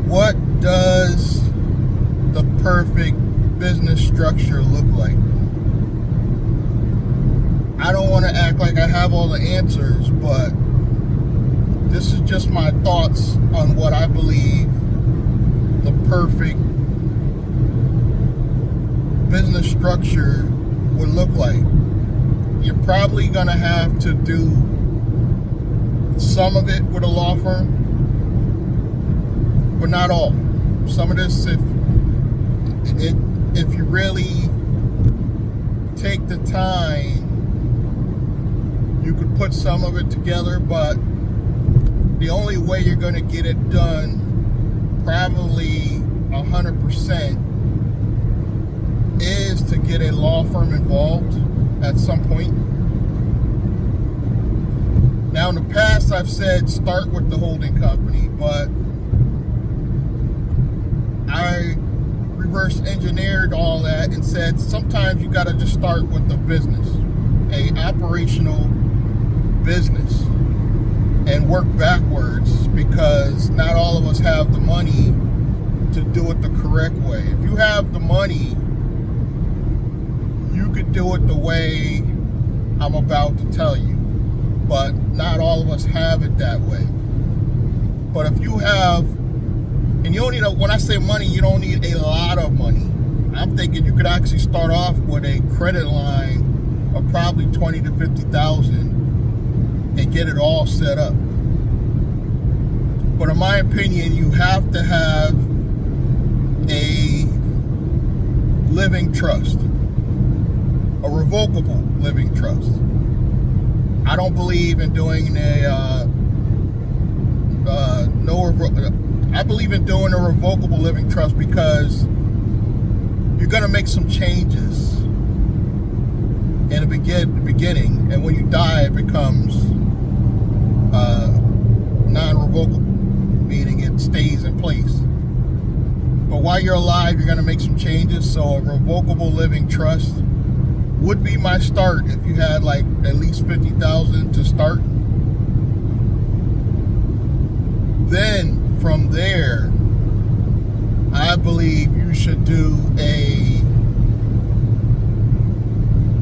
What does the perfect business structure look like? I don't want to act like I have all the answers, but this is just my thoughts on what I believe the perfect business structure would look like. You're probably going to have to do some of it with a law firm, but not all. Some of this, if you really take the time, you could put some of it together, but the only way you're going to get it done, probably 100%, is to get a law firm involved at some point. Now, in the past, I've said start with the holding company, but I reverse engineered all that and said sometimes you got to just start with the business, a operational business, and work backwards, because not all of us have the money to do it the correct way. If you have the money, you could do it the way I'm about to tell you, but not all of us have it that way. But if you have, and you don't need, when I say money, you don't need a lot of money. I'm thinking you could actually start off with a credit line of probably $20,000 to $50,000 and get it all set up. But in my opinion, you have to have a living trust, a revocable living trust. I don't believe in doing I believe in doing a revocable living trust because you're going to make some changes in the beginning, and when you die, it becomes non-revocable, meaning it stays in place. But while you're alive, you're going to make some changes, so a revocable living trust would be my start if you had like at least $50,000 to start. Then from there, I believe you should do a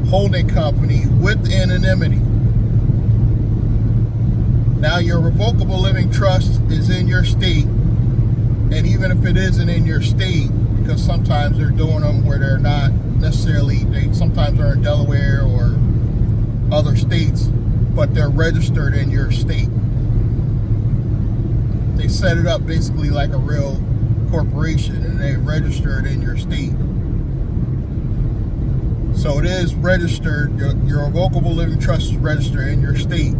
holding company with anonymity. Now, your revocable living trust is in your state, and even if it isn't in your state, because sometimes they're doing them where they're not necessarily, they sometimes are in Delaware or other states, but they're registered in your state. They set it up basically like a real corporation, and they registered in your state. So it is registered, your revocable living trust is registered in your state.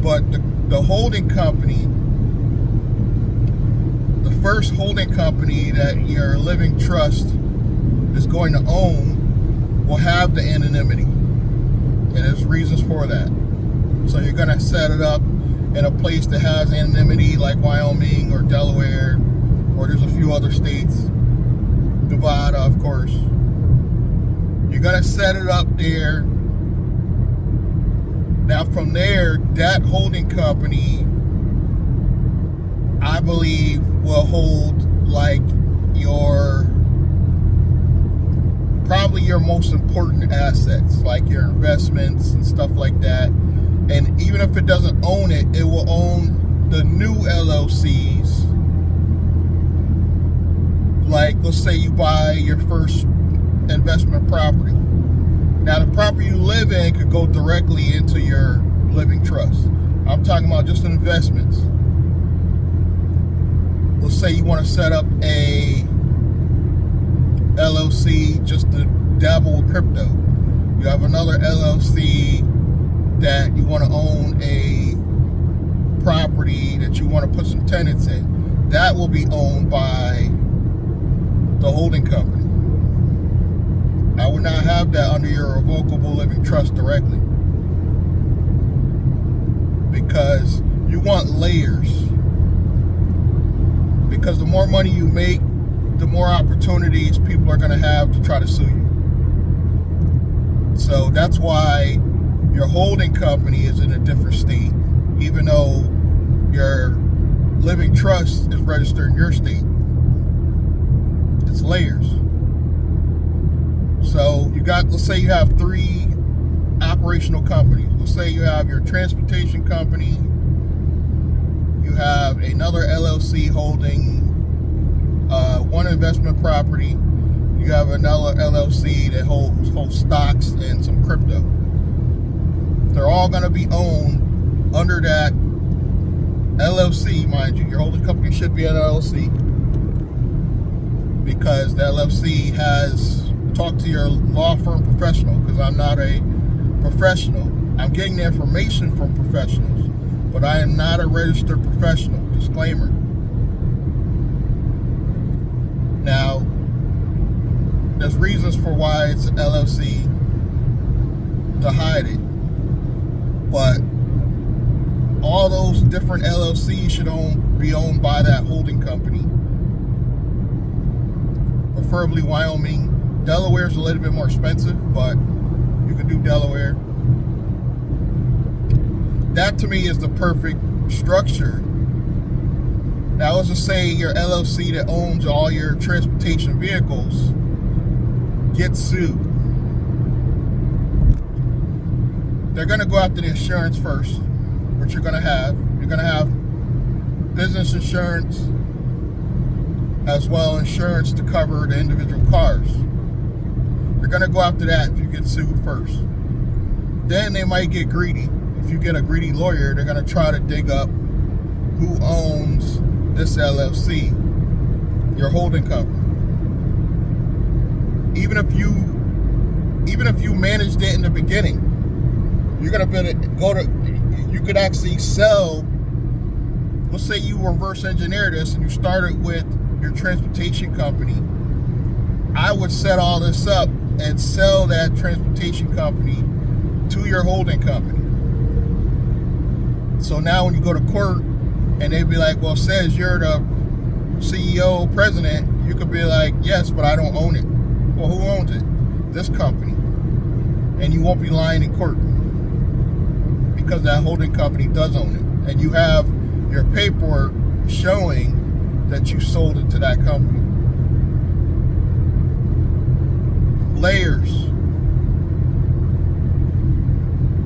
But the holding company, the first holding company that your living trust is going to own, will have the anonymity. And there's reasons for that. So you're going to set it up in a place that has anonymity, like Wyoming or Delaware, or there's a few other states, Nevada, of course. You're going to set it up there. Now from there, that holding company, I believe, will hold like probably your most important assets, like your investments and stuff like that. And even if it doesn't own it, it will own the new LLCs. Like, let's say you buy your first investment property. Now, the property you live in could go directly into your living trust. I'm talking about just investments. Let's say you want to set up a LLC just to dabble with crypto. You have another LLC that you want to own a property that you want to put some tenants in. That will be owned by the holding company. I would not have that under your revocable living trust directly, because you want layers. Because the more money you make, the more opportunities people are going to have to try to sue you. So that's why your holding company is in a different state, even though your living trust is registered in your state. It's layers. So you got, let's say you have 3 operational companies. Let's say you have your transportation company, you have another LLC holding one investment property, you have another LLC that holds stocks and some crypto. They're all going to be owned under that LLC, mind you. Your holding company should be an LLC, because the LLC has, talk to your law firm professional, because I'm not a professional. I'm getting the information from professionals, but I am not a registered professional. Disclaimer. Now, there's reasons for why it's an LLC to hide it, but all those different LLCs should be owned by that holding company. Preferably Wyoming. Delaware's a little bit more expensive, but you could do Delaware. That to me is the perfect structure. Now let's just say your LLC that owns all your transportation vehicles gets sued. They're going to go after the insurance first, which you're going to have. You're going to have business insurance as well as insurance to cover the individual cars. You're going to go after that if you get sued first. Then they might get greedy. If you get a greedy lawyer, they're going to try to dig up who owns this LLC, your holding company. Even if you managed it in the beginning, you're going to be able to you could actually sell. Let's say you reverse engineer this and you started with your transportation company. I would set all this up and sell that transportation company to your holding company. So now when you go to court and they'd be like, well, says you're the CEO, president, you could be like, yes, but I don't own it. Well, who owns it? This company. And you won't be lying in court, because that holding company does own it. And you have your paperwork showing that you sold it to that company. Layers.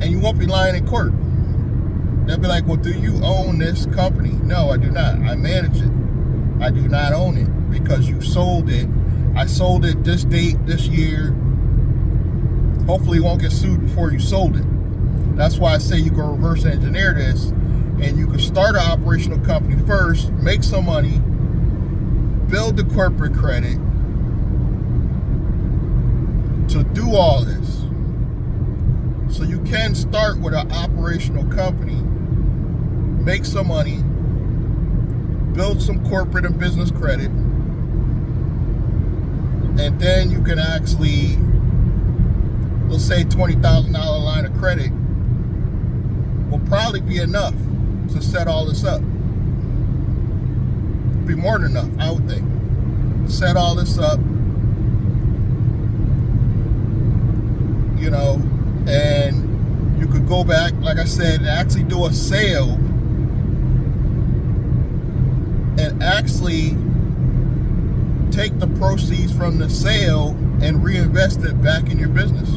And you won't be lying in court. They'll be like, well, do you own this company? No, I do not. I manage it. I do not own it because you sold it. I sold it this date, this year. Hopefully you won't get sued before you sold it. That's why I say you can reverse engineer this, and you can start an operational company first, make some money, build the corporate credit to do all this. So you can start with an operational company, make some money, build some corporate and business credit, and then you can actually, let's say $20,000 line of credit will probably be enough to set all this up. Be more than enough, I would think. Set all this up, you know, and you could go back, like I said, and actually do a sale and actually take the proceeds from the sale and reinvest it back in your business.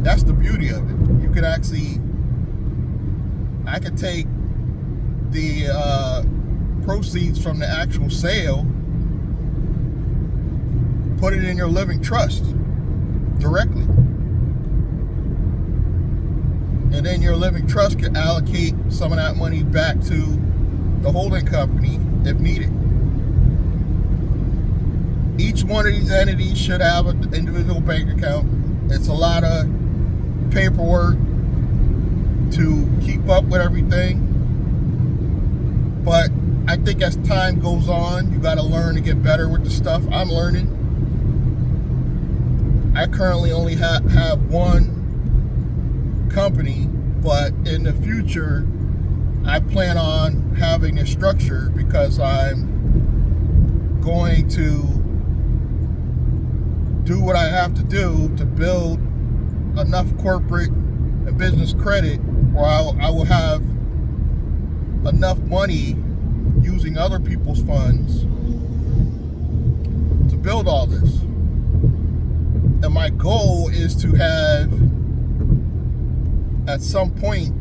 That's the beauty of it. You could actually, I could take the proceeds from the actual sale, put it in your living trust directly. And then your living trust could allocate some of that money back to the holding company if needed. Each one of these entities should have an individual bank account. It's a lot of paperwork to keep up with everything. But I think as time goes on, you got to learn to get better with the stuff. I'm learning. I currently only have one company, but in the future, I plan on having a structure because I'm going to do what I have to do to build enough corporate and business credit where I will have enough money using other people's funds to build all this. And my goal is to have, at some point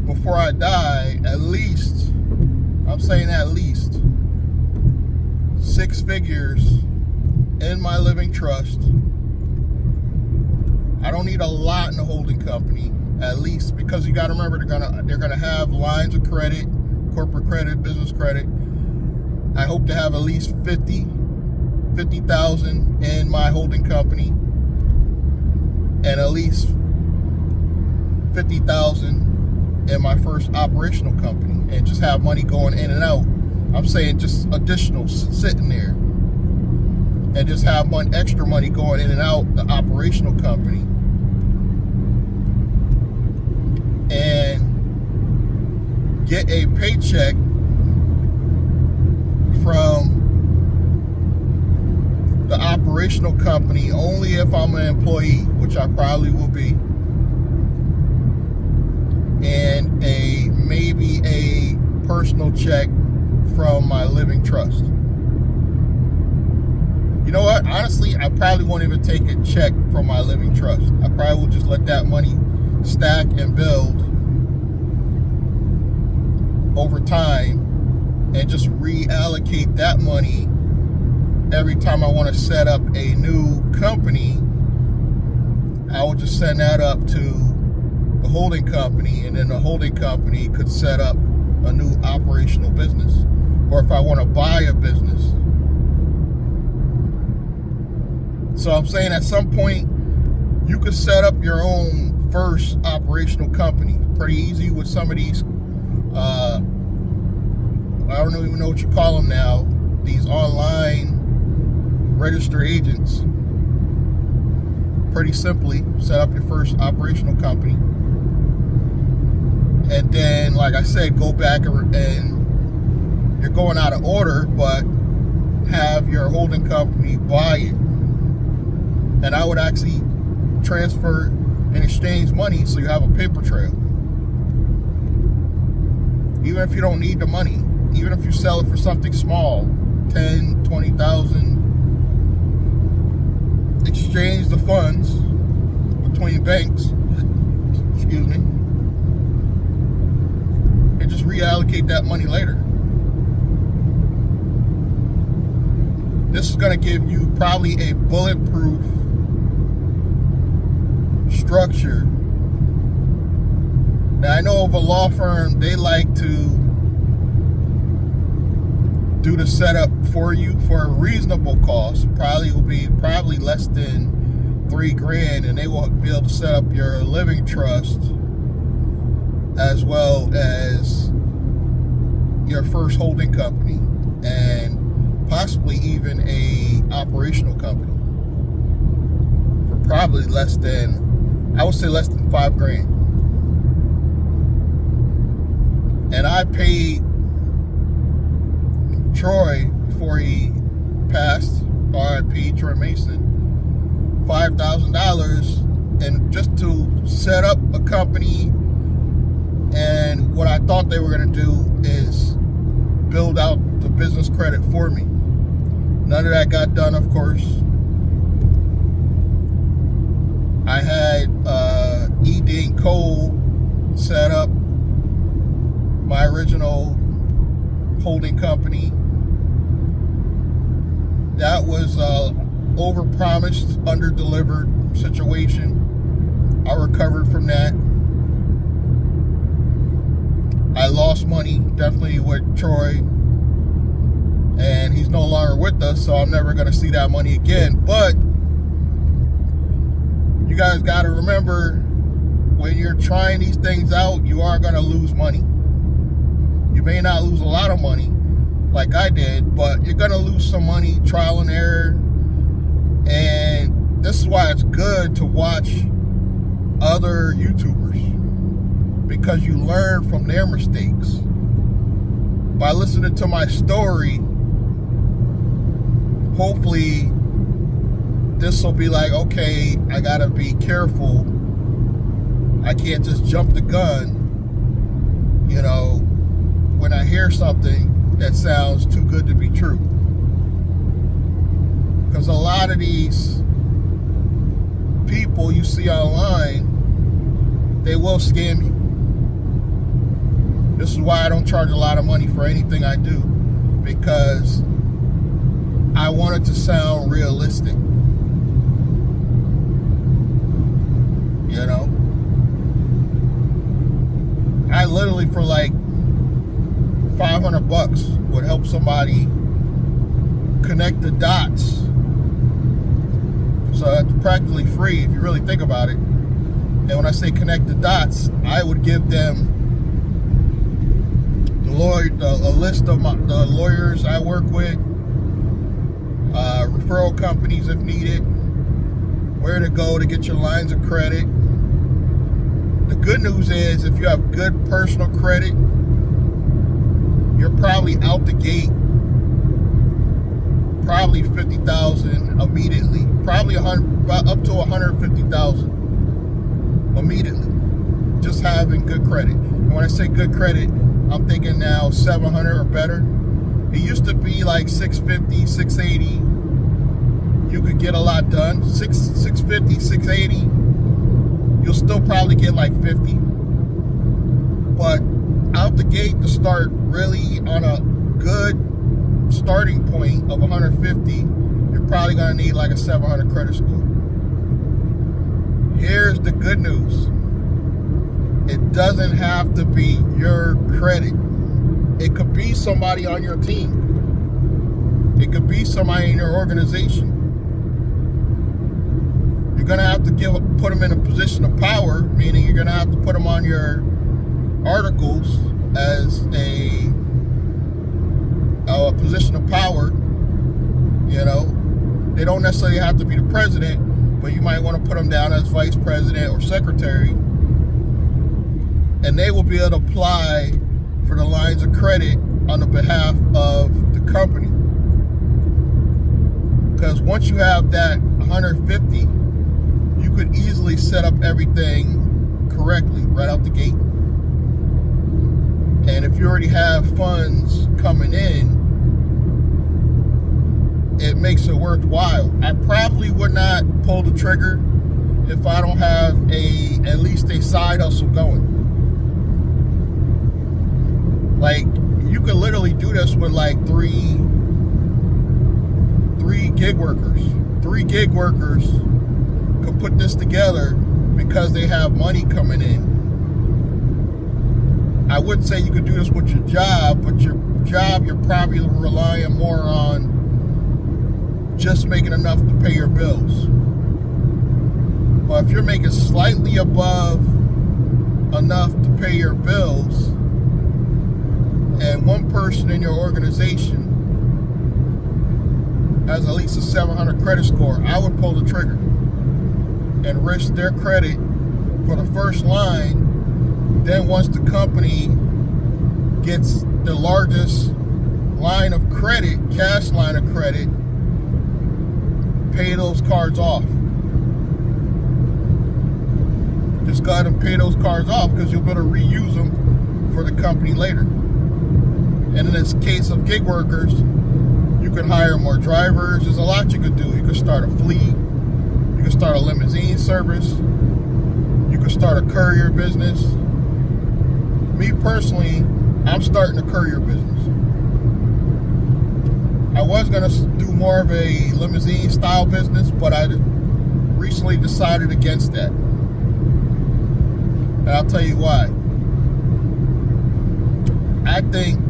before I die, at least, I'm saying at least, 6 figures in my living trust. I don't need a lot in the holding company, at least, because you got to remember they're gonna have lines of credit, corporate credit, business credit. I hope to have at least 50,000 in my holding company, and at least 50,000 in my first operational company, and just have money going in and out. I'm saying just additional sitting there, and just have extra money going in and out the operational company, and get a paycheck from the operational company only if I'm an employee, which I probably will be, and maybe a personal check from my living trust. You know what? Honestly, I probably won't even take a check from my living trust. I probably will just let that money stack and build over time, and just reallocate that money every time I want to set up a new company. I would just send that up to the holding company, and then the holding company could set up a new operational business. Or if I want to buy a business. So I'm saying at some point, you could set up your own first operational company. Pretty easy with some of these, I don't even know what you call them now, these online registered agents. Pretty simply, set up your first operational company. And then, like I said, go back and you're going out of order, but have your holding company buy it. And I would actually transfer and exchange money so you have a paper trail. Even if you don't need the money, even if you sell it for something small, 10, 20,000, exchange the funds between banks, excuse me, and just reallocate that money later. This is going to give you probably a bulletproof structure. Now, I know of a law firm, they like to do the setup for you for a reasonable cost. Probably will be less than $3,000, and they will be able to set up your living trust as well as your first holding company, and possibly even a operational company for probably less than, I would say less than $5,000. And I paid Troy, before he passed, R.I.P. Troy Mason, $5,000, and just to set up a company. And what I thought they were going to do is build out the business credit for me. None of that got done, of course. I had E. Cole set up my original holding company. That was overpromised, under-delivered situation. I recovered from that. I lost money, definitely, with Troy, and he's no longer with us, so I'm never going to see that money again. But you guys got to remember, when you're trying these things out, you are going to lose money. You may not lose a lot of money like I did, but you're going to lose some money, trial and error. And this is why it's good to watch other YouTubers, because you learn from their mistakes. By listening to my story, hopefully this will be like, okay, I gotta be careful. I can't just jump the gun, you know, hear something that sounds too good to be true. Because a lot of these people you see online, they will scam you. This is why I don't charge a lot of money for anything I do, because I want it to sound realistic. You know? I literally, for like $500, would help somebody connect the dots. So it's practically free if you really think about it. And when I say connect the dots, I would give them a list of the lawyers I work with, referral companies if needed, where to go to get your lines of credit. The good news is, if you have good personal credit, you're probably out the gate, probably $50,000 immediately, probably up to $150,000 immediately, just having good credit. And when I say good credit, I'm thinking now 700 or better. It used to be like 650, 680. You could get a lot done. 650, 680. You'll still probably get like 50. But out the gate, to start really on a good starting point of 150, you're probably gonna need like a 700 credit score. Here's the good news. It doesn't have to be your credit. It could be somebody on your team. It could be somebody in your organization. You're gonna have to put them in a position of power, meaning you're gonna have to put them on your articles as a position of power. You know, they don't necessarily have to be the president, but you might want to put them down as vice president or secretary, and they will be able to apply for the lines of credit on the behalf of the company. Because once you have that 150, you could easily set up everything correctly right out the gate. And if you already have funds coming in, it makes it worthwhile. I probably would not pull the trigger if I don't have at least a side hustle going. Like, you could literally do this with like three gig workers. 3 gig workers could put this together because they have money coming in. I would say you could do this with your job, but your job, you're probably relying more on just making enough to pay your bills. But if you're making slightly above enough to pay your bills, and one person in your organization has at least a 700 credit score, I would pull the trigger and risk their credit for the first line. Then once the company gets the largest line of credit, cash line of credit, pay those cards off. Just go ahead and pay those cards off, because you'll be able to reuse them for the company later. And in this case of gig workers, you could hire more drivers. There's a lot you could do. You could start a fleet. You could start a limousine service. You could start a courier business. Me personally, I'm starting a courier business. I was going to do more of a limousine style business, but I recently decided against that. And I'll tell you why. I think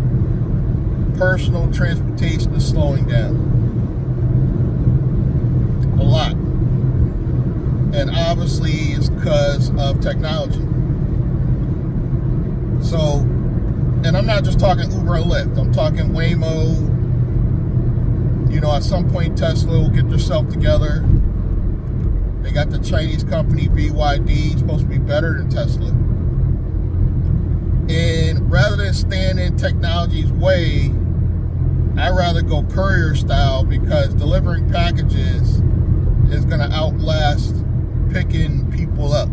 personal transportation is slowing down a lot. And obviously it's because of technology. So, and I'm not just talking Uber and Lyft. I'm talking Waymo. You know, at some point Tesla will get themselves together. They got the Chinese company BYD, supposed to be better than Tesla. And rather than stand in technology's way, I'd rather go courier style, because delivering packages is going to outlast picking people up,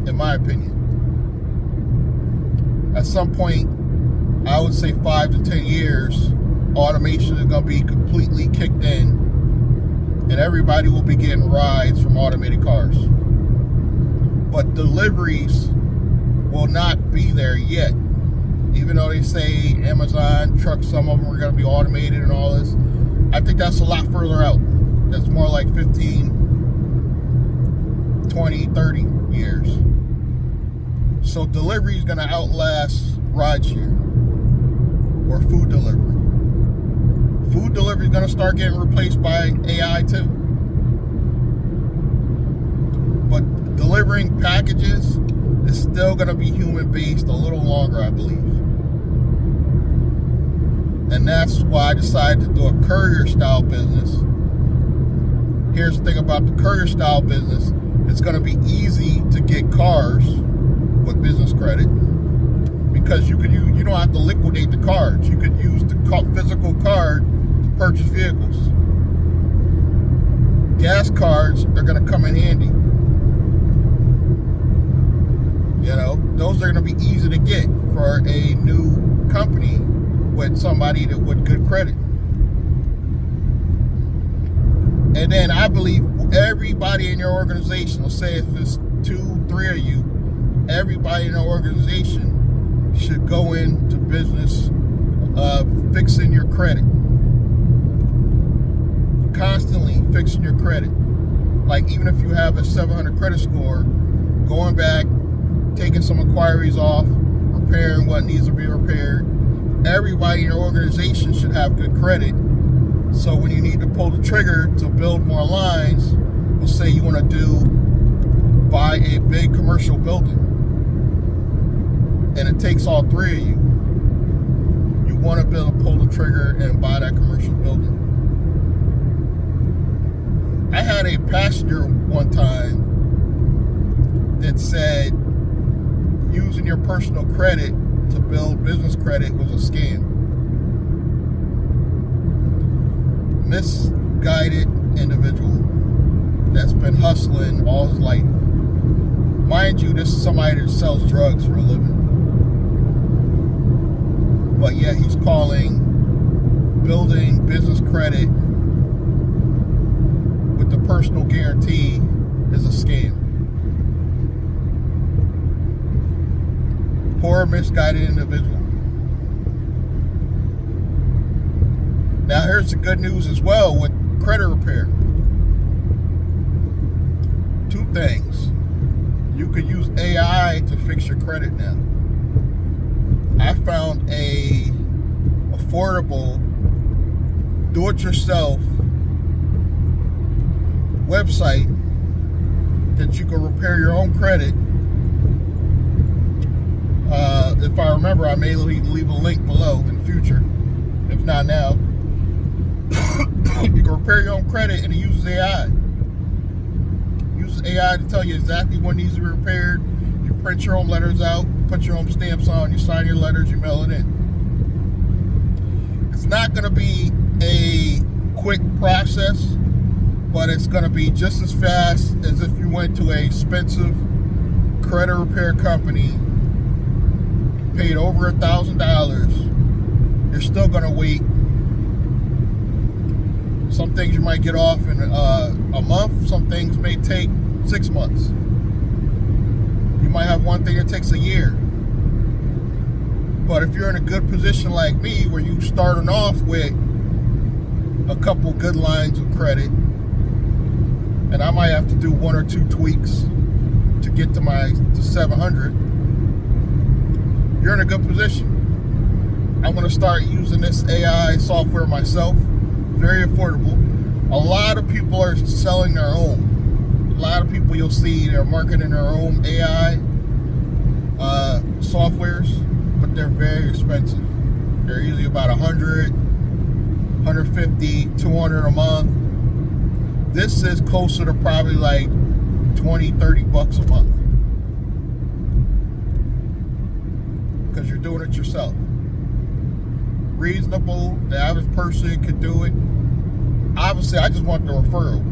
in my opinion. At some point, I would say 5 to 10 years, automation is going to be completely kicked in, and everybody will be getting rides from automated cars. But deliveries will not be there yet. Even though they say Amazon trucks, some of them are going to be automated and all this, I think that's a lot further out. That's more like 15, 20, 30 years. So delivery is going to outlast rideshare or food delivery. Food delivery is going to start getting replaced by AI too. But delivering packages is still going to be human-based a little longer, I believe. And that's why I decided to do a courier-style business. Here's the thing about the courier-style business. It's going to be easy to get cars with business credit because you don't have to liquidate the cards. You could use the physical card to purchase vehicles. Gas cards are going to come in handy. You know, those are going to be easy to get for a new company with somebody with good credit. And then I believe everybody in your organization, let's say if it's 2, 3 of you, everybody in the organization should go into business fixing your credit. Constantly fixing your credit. Like even if you have a 700 credit score, going back, taking some inquiries off, repairing what needs to be repaired. Everybody in your organization should have good credit. So when you need to pull the trigger to build more lines, let's say you want to buy a big commercial building, and it takes all 3 of you. You want to be able to pull the trigger and buy that commercial building. I had a passenger one time that said using your personal credit to build business credit was a scam. Misguided individual that's been hustling all his life. Mind you, this is somebody that sells drugs for a living. But yet he's calling building business credit with the personal guarantee is a scam. Poor, misguided individual. Now here's the good news as well with credit repair. 2 things. You could use AI to fix your credit now. I found a affordable do-it-yourself website that you can repair your own credit. If I remember, I may leave a link below in the future. If not now. You can repair your own credit and it uses AI. Uses AI to tell you exactly what needs to be repaired. You print your own letters out, put your own stamps on, you sign your letters, you mail it in. It's not going to be a quick process, but it's going to be just as fast as if you went to a expensive credit repair company, paid over $1,000. You're still going to wait. Some things you might get off in a month. Some things may take 6 months. You might have one thing that takes a year. But if you're in a good position like me, where you starting off with a couple good lines of credit, and I might have to do 1 or 2 tweaks to get to 700, you're in a good position. I'm going to start using this AI software myself. Very affordable. A lot of people are selling their own. A lot of people you'll see, they're marketing their own AI softwares, but they're very expensive. They're usually about 100, 150, 200 a month. This is closer to probably like 20, 30 bucks a month. Because you're doing it yourself. Reasonable, the average person could do it. Obviously, I just want the referral.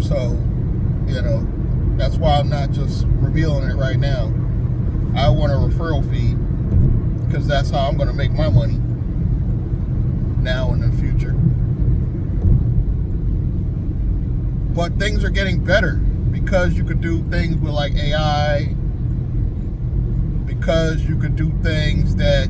So, you know, that's why I'm not just revealing it right now. I want a referral fee. because that's how I'm going to make my money now and in the future. But things are getting better because you could do things with like AI, because you could do things that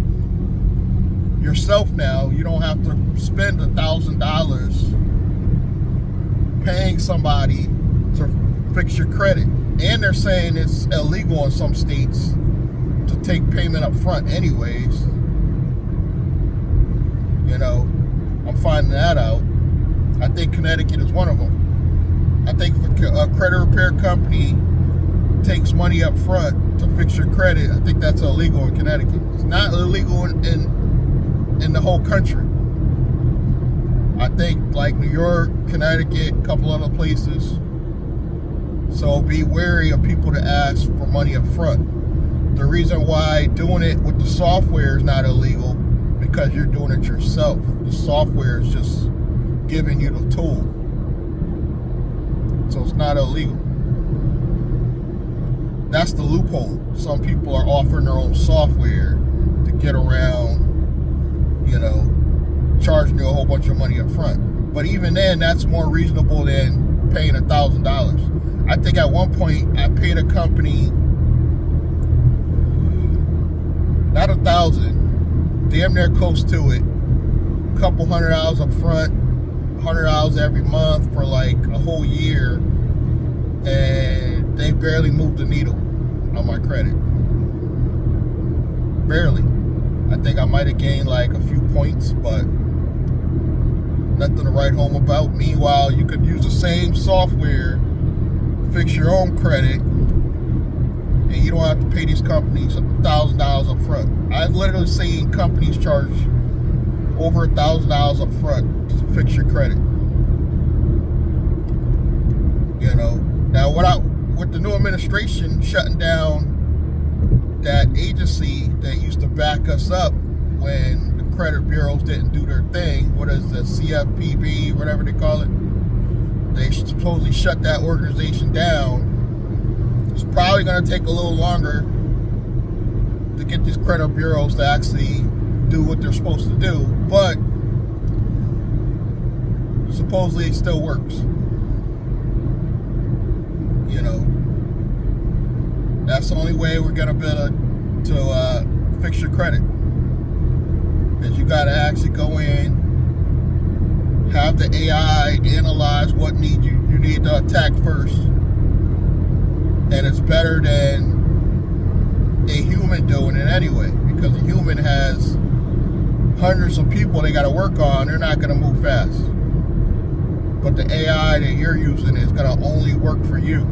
yourself now. You don't have to spend $1,000 paying somebody to fix your credit. And they're saying it's illegal in some states to take payment up front anyways. You know, I'm finding that out. I think Connecticut is one of them. I think if a credit repair company takes money up front to fix your credit, I think that's illegal in Connecticut. It's not illegal in the whole country. I think like New York, Connecticut, a couple other places. So be wary of people to ask for money up front. The reason why doing it with the software is not illegal, because you're doing it yourself. The software is just giving you the tool. So it's not illegal. That's the loophole. Some people are offering their own software to get around, you know, charging you a whole bunch of money up front. But even then, that's more reasonable than paying $1,000. I think at one point I paid a company not $1,000, damn near close to it, a couple $100 up front, $100 every month for like a whole year, and they barely moved the needle on my credit. Barely. I think I might have gained like a few points, but nothing to write home about. Meanwhile, you could use the same software, fix your own credit, and you don't have to pay these companies $1,000 up front. I've literally seen companies charge over $1,000 up front to fix your credit. You know, now with the new administration shutting down that agency that used to back us up when the credit bureaus didn't do their thing, what is the CFPB, whatever they call it, they supposedly shut that organization down. It's probably going to take a little longer to get these credit bureaus to actually do what they're supposed to do, but supposedly it still works. You know, that's the only way we're going to be able to fix your credit. Is you got to actually go in, have the AI analyze what you need to attack first. And it's better than a human doing it anyway, because a human has hundreds of people they got to work on. They're not going to move fast. But the AI that you're using is going to only work for you.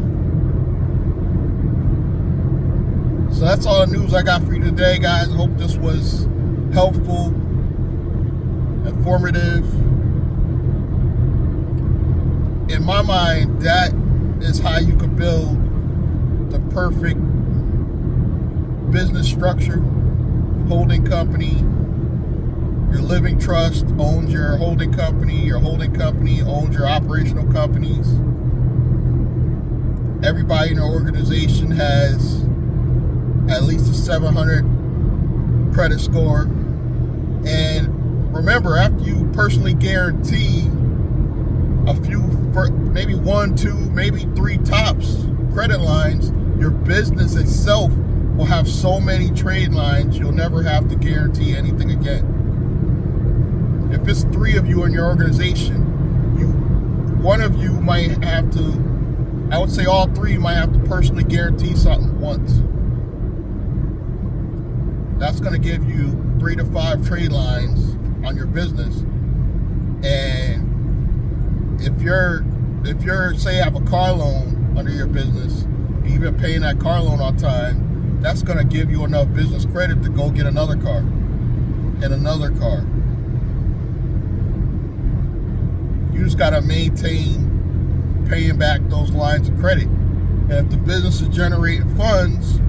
So that's all the news I got for you today, guys. I hope this was helpful, informative. In my mind, that is how you could build the perfect business structure. Holding company, your living trust owns your holding company owns your operational companies. Everybody in the organization has at least a 700 credit score. And remember, after you personally guarantee a few, maybe 1, 2, maybe 3 tops credit lines, your business itself will have so many trade lines, you'll never have to guarantee anything again. If it's 3 of you in your organization, one of you might have to, I would say all 3 might have to personally guarantee something once. That's going to give you 3 to 5 trade lines on your business. And if you're say, have a car loan under your business, and you've been paying that car loan on time, that's going to give you enough business credit to go get another car and another car. You just got to maintain paying back those lines of credit. And if the business is generating funds,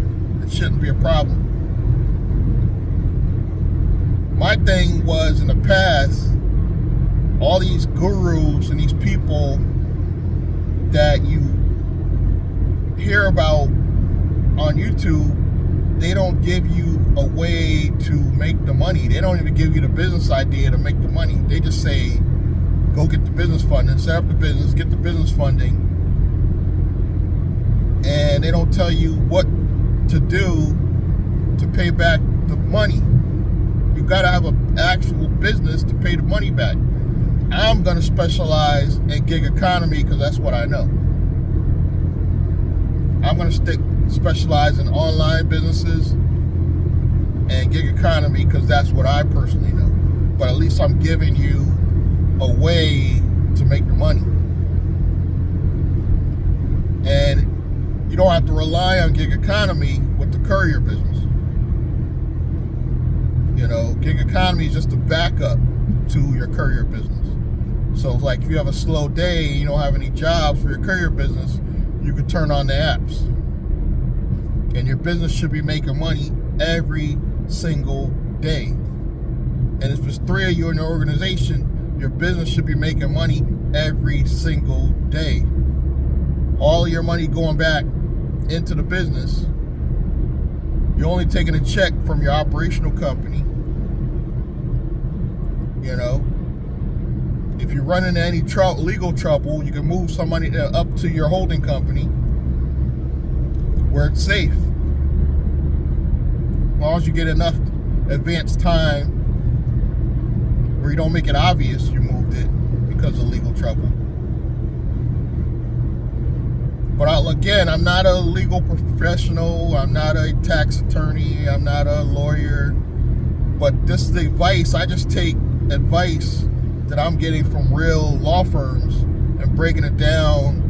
it shouldn't be a problem. My thing was, in the past, all these gurus and these people that you hear about on YouTube, they don't give you a way to make the money. They don't even give you the business idea to make the money. They just say, go get the business funding, set up the business, get the business funding. And they don't tell you what to do to pay back the money. You got to have an actual business to pay the money back. I'm going to specialize in gig economy because that's what I know. I'm going to specialize in online businesses and gig economy because that's what I personally know. But at least I'm giving you a way to make the money. And you don't have to rely on gig economy with the courier business. You know, gig economy is just a backup to your courier business. So it's like if you have a slow day, you don't have any jobs for your courier business, you could turn on the apps. And your business should be making money every single day. And if it's 3 of you in the organization, your business should be making money every single day. All your money going back into the business. You're only taking a check from your operational company. You know, if you run into any legal trouble, you can move some money up to your holding company where it's safe. As long as you get enough advance time where you don't make it obvious you moved it because of legal trouble. But again, I'm not a legal professional. I'm not a tax attorney. I'm not a lawyer. But this is the advice. I just take advice that I'm getting from real law firms and breaking it down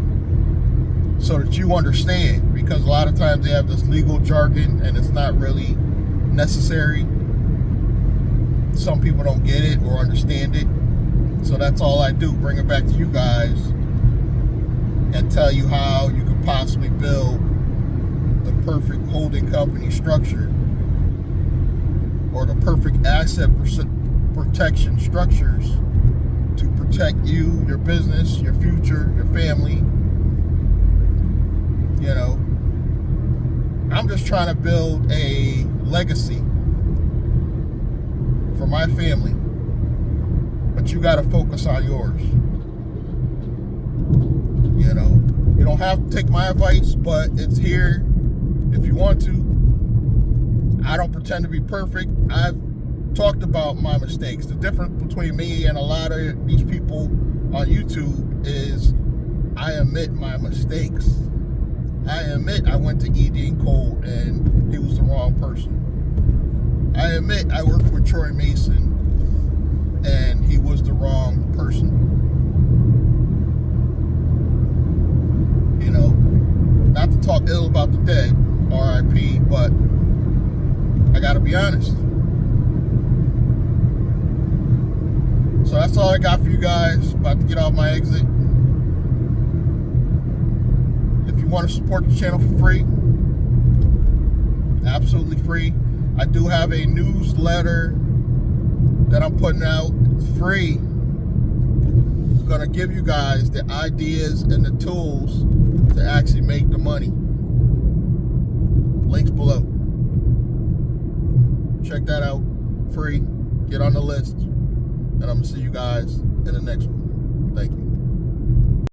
so that you understand. Because a lot of times they have this legal jargon and it's not really necessary. Some people don't get it or understand it. So that's all I do, bring it back to you guys and tell you how you could possibly build the perfect holding company structure or the perfect asset protection structures to protect you, your business, your future, your family. You know, I'm just trying to build a legacy for my family, but you got to focus on yours. You know, you don't have to take my advice, but it's here if you want to. I don't pretend to be perfect. I've talked about my mistakes. The difference between me and a lot of these people on YouTube is I admit my mistakes. I admit I went to E.D. Cole and he was the wrong person. I admit I worked with Troy Mason and he was the wrong person. You know, not to talk ill about the dead, R.I.P., but I gotta be honest. So that's all I got for you guys. About to get off my exit. If you want to support the channel for free, absolutely free. I do have a newsletter that I'm putting out free. It's gonna give you guys the ideas and the tools to actually make the money. Links below. Check that out. Free. Get on the list. And I'm going to see you guys in the next one. Thank you.